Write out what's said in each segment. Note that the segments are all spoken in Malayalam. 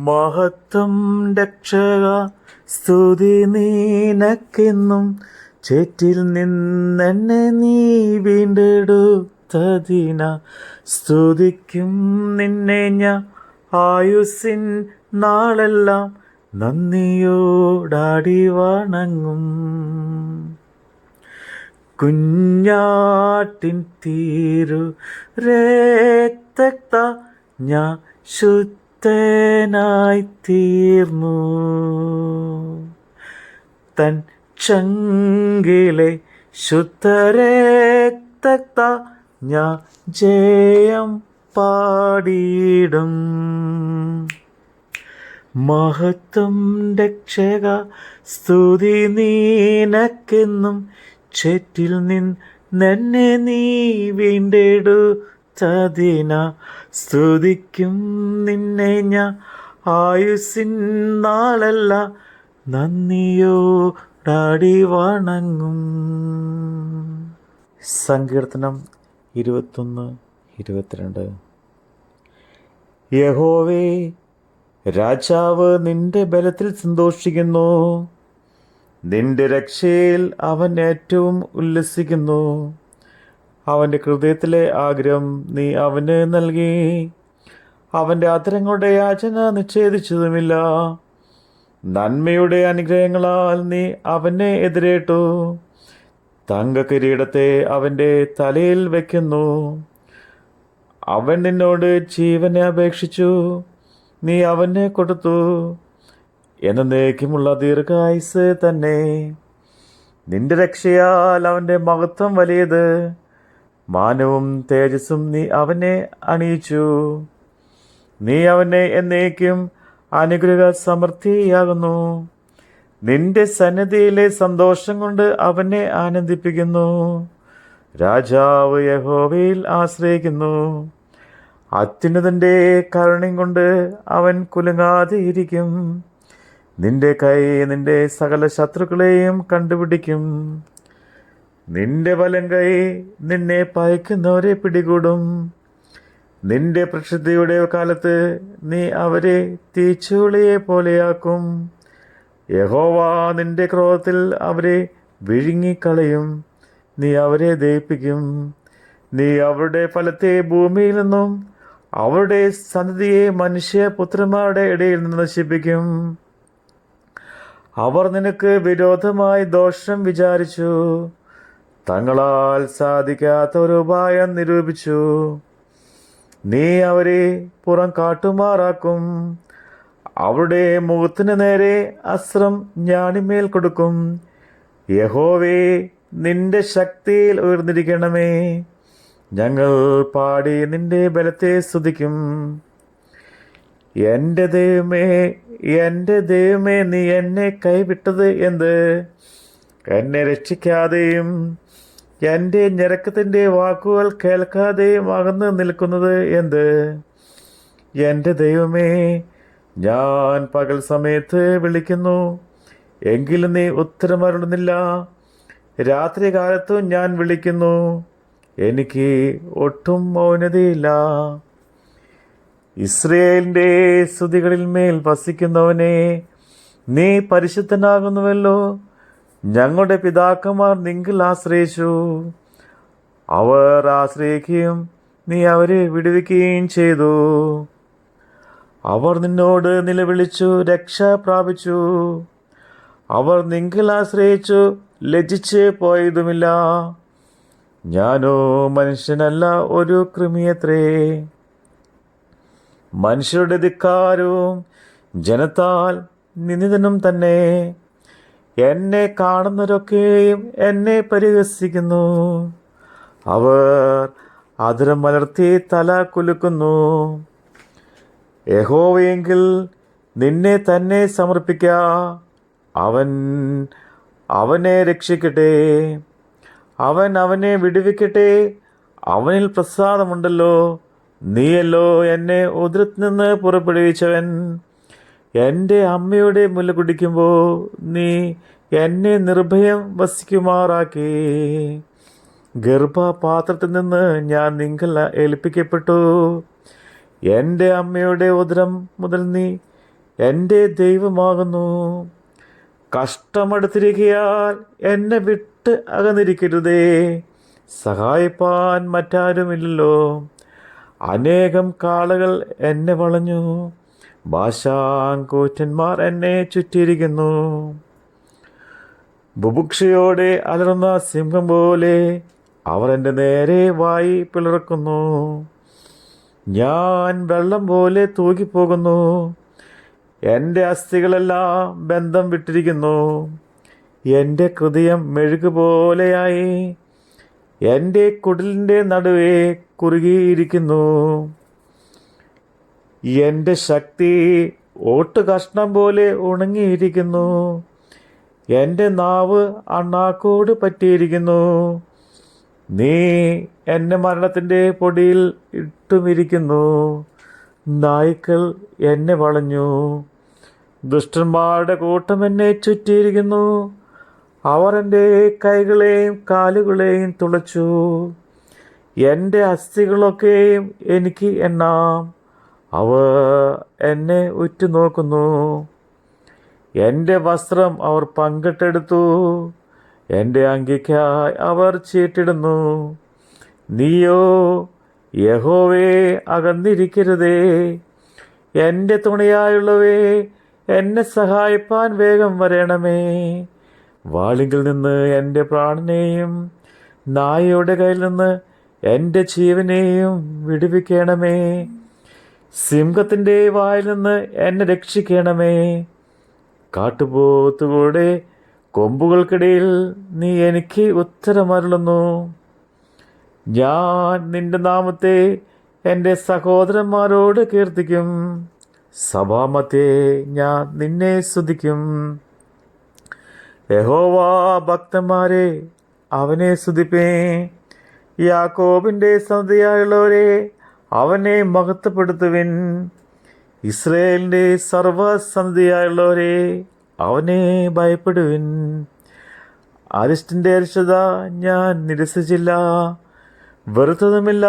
മഹത്വം രക്ഷക സ്തുതി നീനക്കെന്നും, ചേറ്റിൽ നിന്നെന്നെ നീ വീണ്ടെടുത്തതിന സ്തുതിക്കും നിന്നെ ഞാൻ ആയുസ്സിൻ നാളെല്ലാം, നന്ദിയോടാടി വണങ്ങും. കുഞ്ഞാട്ടിൻ തീരു രക്തത്ത ഞാൻ ശുദ്ധനായി തീർന്നു, തൻ ചങ്കിലെ ശുദ്ധരക്തത്ത ഞാൻ ജയം പാടിയിടും. മഹത്വം രക്ഷക സ്തുതി നീനക്കെന്നും, ചേറ്റിൽ നിന്നെ നീ വീണ്ടെടുത്തതിന സ്തുതിക്കും നിന്നെ ഞാൻ ആയുസ്സിൻ നാളെല്ലാം, നന്ദിയോടാടി വണങ്ങും. സങ്കീർത്തനം 21-22. യഹോവേ, രാജാവ് നിന്റെ ബലത്തിൽ സന്തോഷിക്കുന്നു, നിന്റെ രക്ഷയിൽ അവൻ ഏറ്റവും ഉല്ലസിക്കുന്നു. അവൻ്റെ ഹൃദയത്തിലെ ആഗ്രഹം നീ അവന് നൽകി, അവൻ്റെ അധരങ്ങളുടെ യാചന നിഷേധിച്ചതുമില്ല. നന്മയുടെ അനുഗ്രഹങ്ങളാൽ നീ അവനെ എതിരേറ്റു, തങ്കകിരീടത്തെ അവൻ്റെ തലയിൽ വയ്ക്കുന്നു. അവൻ നിന്നോട് ജീവനെ അപേക്ഷിച്ചു, നീ അവനെ കൊടുത്തു. എന്നേക്കുമുള്ള ദീർഘായുസ് തന്നെ. നിന്റെ രക്ഷയാൽ അവൻ്റെ മഹത്വം വലിയത്, മാനവും തേജസ്സും നീ അവനെ അണിയിച്ചു. നീ അവനെ എന്നേക്കും അനുഗ്രഹ സമൃദ്ധിയാകുന്നു. നിന്റെ സന്നിധിയിലെ സന്തോഷം കൊണ്ട് അവനെ ആനന്ദിപ്പിക്കുന്നു. രാജാവ് യഹോവയിൽ ആശ്രയിക്കുന്നു, അത്യുന്നതൻ്റെ കരുണയും കൊണ്ട് അവൻ കുലുങ്ങാതെ ഇരിക്കും. നിന്റെ കൈ നിന്റെ സകല ശത്രുക്കളെയും കണ്ടുപിടിക്കും. നിന്റെ വലം കൈ നിന്നെ പയക്കുന്നവരെ പിടികൂടും. നിന്റെ പ്രസിദ്ധിയുടെ കാലത്ത് നീ അവരെ തീച്ചൂളയെ പോലെയാക്കും. യഹോവ നിന്റെ ക്രോധത്തിൽ അവരെ വിഴുങ്ങിക്കളയും, നീ അവരെ ദഹിപ്പിക്കും. നീ അവരുടെ ഫലത്തെ ഭൂമിയിൽ നിന്നും അവരുടെ സന്തതിയെ മനുഷ്യപുത്രന്മാരുടെ ഇടയിൽ നിന്ന് നശിപ്പിക്കും. അവർ നിനക്ക് വിരോധമായി ദോഷം വിചാരിച്ചു, തങ്ങളാൽ സാധിക്കാത്ത ഒരു ഉപായം നിരൂപിച്ചു. നീ അവരെ പുറം കാട്ടുമാറാക്കും, അവരുടെ മുഖത്തിന് നേരെ അസ്ത്രം ഞാണിമേൽ കൊടുക്കും. യഹോവേ, നിന്റെ ശക്തിയിൽ ഉയർന്നിരിക്കണമേ, ഞങ്ങൾ പാടി നിന്റെ ബലത്തെ സ്തുതിക്കും. എൻ്റെ ദൈവമേ, നീ എന്നെ കൈവിട്ടത് എന്ത്? എന്നെ രക്ഷിക്കാതെയും എൻ്റെ ഞരക്കത്തിൻ്റെ വാക്കുകൾ കേൾക്കാതെയും അകന്ന് നിൽക്കുന്നത് എന്ത്? എൻ്റെ ദൈവമേ, ഞാൻ പകൽ സമയത്ത് വിളിക്കുന്നു, എങ്കിലും നീ ഉത്തരമരുളുന്നില്ല. രാത്രി കാലത്തും ഞാൻ വിളിക്കുന്നു, എനിക്ക് ഒട്ടും മൗനതയില്ല. ഇസ്രയേലിൻ്റെ സ്തുതികളിൽ മേൽ വസിക്കുന്നവനെ, നീ പരിശുദ്ധനാകുന്നുവല്ലോ. ഞങ്ങളുടെ പിതാക്കന്മാർ നിങ്കിൽ ആശ്രയിച്ചു, അവർ ആശ്രയിക്കുകയും നീ അവരെ വിടുവിക്കുകയും ചെയ്തു. അവർ നിന്നോട് നിലവിളിച്ചു, രക്ഷ പ്രാപിച്ചു. അവർ നിങ്കിൽ ആശ്രയിച്ചു, ലജ്ജിച്ച് പോയതുമില്ല. ഞാനോ മനുഷ്യനല്ല, ഒരു കൃമിയത്രേ. മനുഷ്യരുടെ ധിക്കാരവും ജനത്താൽ നിന്ദിതനും തന്നെ. എന്നെ കാണുന്നവരൊക്കെയും എന്നെ പരിഹസിക്കുന്നു. അവർ അധരം മലർത്തി തല കുലുക്കുന്നു. യഹോവയെങ്കിൽ നിന്നെ തന്നെ സമർപ്പിക്ക, അവൻ അവനെ രക്ഷിക്കട്ടെ, അവൻ അവനെ വിടുവിക്കട്ടെ. അവനിൽ പ്രസാദമുണ്ടല്ലോ. നീയല്ലോ എന്നെ ഉദരത്തിൽ നിന്ന് പുറപ്പെടുവിച്ചവൻ. എൻ്റെ അമ്മയുടെ മുല കുടിക്കുമ്പോൾ നീ എന്നെ നിർഭയം വസിക്കുമാറാക്കി. ഗർഭപാത്രത്തിൽ നിന്ന് ഞാൻ നിങ്കൽ ഏൽപ്പിക്കപ്പെട്ടു. എൻ്റെ അമ്മയുടെ ഉദരം മുതൽ നീ എൻ്റെ ദൈവമാകുന്നു. കഷ്ടമെടുത്തിരിക്കയാൽ എന്നെ വിട്ട് അകന്നിരിക്കരുതേ. സഹായിപ്പാൻ മറ്റാരുമില്ലല്ലോ. അനേകം കാളകൾ എന്നെ വളഞ്ഞു, ഭാഷാങ്കൂറ്റന്മാർ എന്നെ ചുറ്റിയിരിക്കുന്നു. ബുഭുക്ഷയോടെ അലറുന്ന സിംഹം പോലെ അവർ എൻ്റെ നേരെ വായി പിളർക്കുന്നു. ഞാൻ വെള്ളം പോലെ തൂകിപ്പോകുന്നു, എൻ്റെ അസ്ഥികളെല്ലാം ബന്ധം വിട്ടിരിക്കുന്നു. എൻ്റെ ഹൃദയം മെഴുകുപോലെയായി, എൻ്റെ കുടിലിൻ്റെ നടുവേ കുറുകിയിരിക്കുന്നു. എൻ്റെ ശക്തി ഓട്ടുകഷ്ണം പോലെ ഉണങ്ങിയിരിക്കുന്നു. എൻ്റെ നാവ് അണ്ണാക്കോട് പറ്റിയിരിക്കുന്നു. നീ എന്നെ മരണത്തിൻ്റെ പൊടിയിൽ ഇട്ടുമിരിക്കുന്നു. നായ്ക്കൾ എന്നെ വളഞ്ഞു, ദുഷ്ടന്മാരുടെ കൂട്ടം എന്നെ ചുറ്റിയിരിക്കുന്നു. അവർ എൻ്റെ കൈകളെയും കാലുകളെയും തുളച്ചു. എൻ്റെ അസ്ഥികളൊക്കെയും എനിക്ക് എണ്ണാം. അവർ എന്നെ ഉറ്റുനോക്കുന്നു. എൻ്റെ വസ്ത്രം അവർ പങ്കിട്ടെടുത്തു, എൻ്റെ അങ്കിക്കായി അവർ ചീട്ടിടുന്നു. നീയോ യഹോവേ അകന്നിരിക്കരുതേ. എൻ്റെ തുണയായുള്ളവേ, എന്നെ സഹായിപ്പാൻ വേഗം വരണമേ. വാളിങ്കിൽ നിന്ന് എൻ്റെ പ്രാണനെയും നായയുടെ കയ്യിൽ നിന്ന് എൻ്റെ ജീവനെയും വിടുവിക്കണമേ. സിംഹത്തിൻ്റെ വായിൽ നിന്ന് എന്നെ രക്ഷിക്കണമേ. കാട്ടുപോത്തുകളുടെ കൊമ്പുകൾക്കിടയിൽ നീ എനിക്ക് ഉത്തരമരുളുന്നു. ഞാൻ നിന്റെ നാമത്തെ എൻ്റെ സഹോദരന്മാരോട് കീർത്തിക്കും. സഭാമധ്യേ ഞാൻ നിന്നെ സ്തുതിക്കും. യഹോവാ ഭക്തന്മാരെ അവനെ സ്തുതിപ്പേ. യാക്കോബിൻ്റെ സന്തതിയായുള്ളവരെ അവനെ മഹത്വപ്പെടുത്തുവിൻ. ഇസ്രായേലിൻ്റെ സർവസന്തതിയായുള്ളവരെ അവനെ ഭയപ്പെടുവിൻ. അരിഷ്ടൻ്റെ അരിഷ്ടത ഞാൻ നിരസിച്ചില്ല, വെറുത്തതുമില്ല.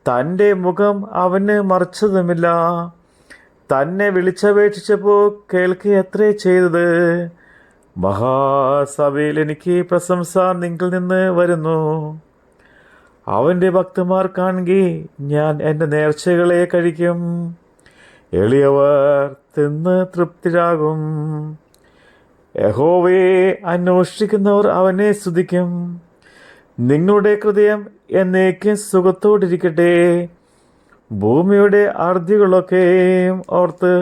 തൻ്റെ മുഖം അവന് മറച്ചതുമില്ല. തന്നെ വിളിച്ചപേക്ഷിച്ചപ്പോൾ കേൾക്കുകയത്രേ ചെയ്തത്. മഹാസഭയിൽ എനിക്ക് പ്രശംസ നിങ്കിൽ നിന്ന് വരുന്നു. അവൻ്റെ ഭക്തന്മാർ കാണുകെ ഞാൻ എൻ്റെ നേർച്ചകളെ കഴിക്കും. എളിയവർ തിന്ന് തൃപ്തരാകും. യഹോവയെ അന്വേഷിക്കുന്നവർ അവനെ സ്തുതിക്കും. നിങ്ങളുടെ ഹൃദയം എന്നേക്കും സുഖത്തോടിരിക്കട്ടെ. ഭൂമിയുടെ അർദ്ധികളൊക്കെയും ഓർത്ത്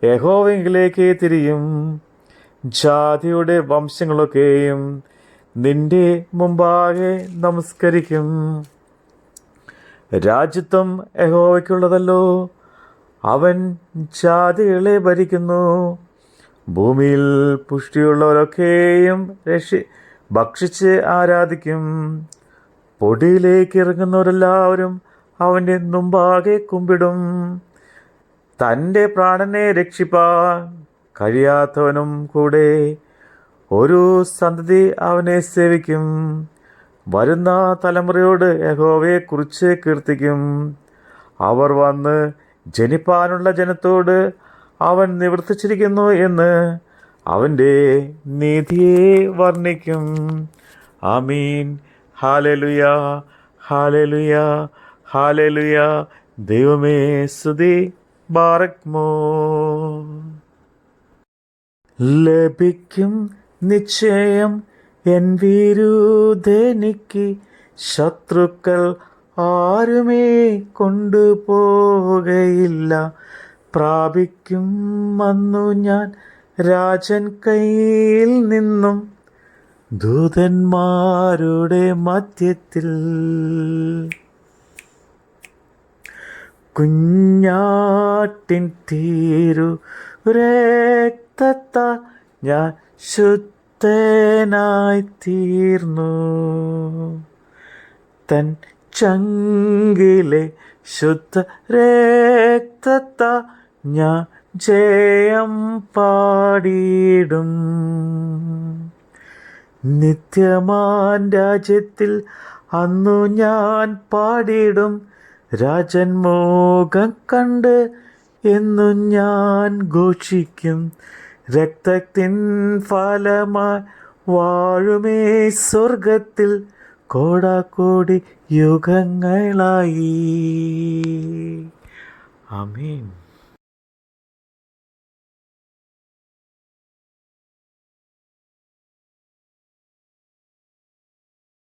യഹോവയിലേക്ക് തിരിയും. ജാതിയുടെ വംശങ്ങളൊക്കെയും നിന്റെ മുമ്പാകെ നമസ്കരിക്കും. രാജ്യത്വം യഹോവയ്ക്കുള്ളതല്ലോ, അവൻ ജാതികളെ ഭരിക്കുന്നു. ഭൂമിയിൽ പുഷ്ടിയുള്ളവരൊക്കെയും ഭക്ഷിച്ച് ആരാധിക്കും. പൊടിയിലേക്ക് ഇറങ്ങുന്നവരെല്ലാവരും അവൻ്റെ മുമ്പാകെ കുമ്പിടും. തൻ്റെ പ്രാണനെ രക്ഷിപ്പാൻ കഴിയാത്തവനും കൂടെ ഒരു സന്തതി അവനെ സേവിക്കും. വരുന്ന തലമുറയോട് യഹോവയെക്കുറിച്ച് കീർത്തിക്കും. അവർ വന്ന് ജനിപ്പാനുള്ള ജനത്തോട് അവൻ നിവർത്തിച്ചിരിക്കുന്നു എന്ന് അവൻ്റെ നീതിയെ വർണ്ണിക്കും. ആമീൻ. ഹാലേലുയ, ഹാലേലുയ, ഹാലേലുയ. ദൈവമേ സ്തുതി. ബാറക്മോ. ലഭിക്കും നിശ്ചയം എൻ വിരുദ്ധനിക്ക്. ശത്രുക്കൾ ആരുമേ കൊണ്ടുപോകയില്ല. പ്രാപിക്കും വന്നു ഞാൻ രാജൻ കയ്യിൽ നിന്നും ദൂതന്മാരുടെ മധ്യത്തിൽ. കുഞ്ഞാട്ടിൻ തീരു രക്തത്താൽ ഞാൻ ശുദ്ധനായി തീർന്നു. തൻ ചങ്കിലെ ശുദ്ധ രക്തത്താൽ ഞാൻ ജയം പാടിയിടും. നിത്യമാൻ രാജ്യത്തിൽ അന്നു ഞാൻ പാടിയിടും. രാജൻ മുഖം കണ്ട് എന്നും ഞാൻ ഘോഷിക്കും. രക്തത്തിൻ ഫലമായി വാഴുമേ സ്വർഗത്തിൽ കോടാക്കോടി യുഗങ്ങളായി. ആമേൻ.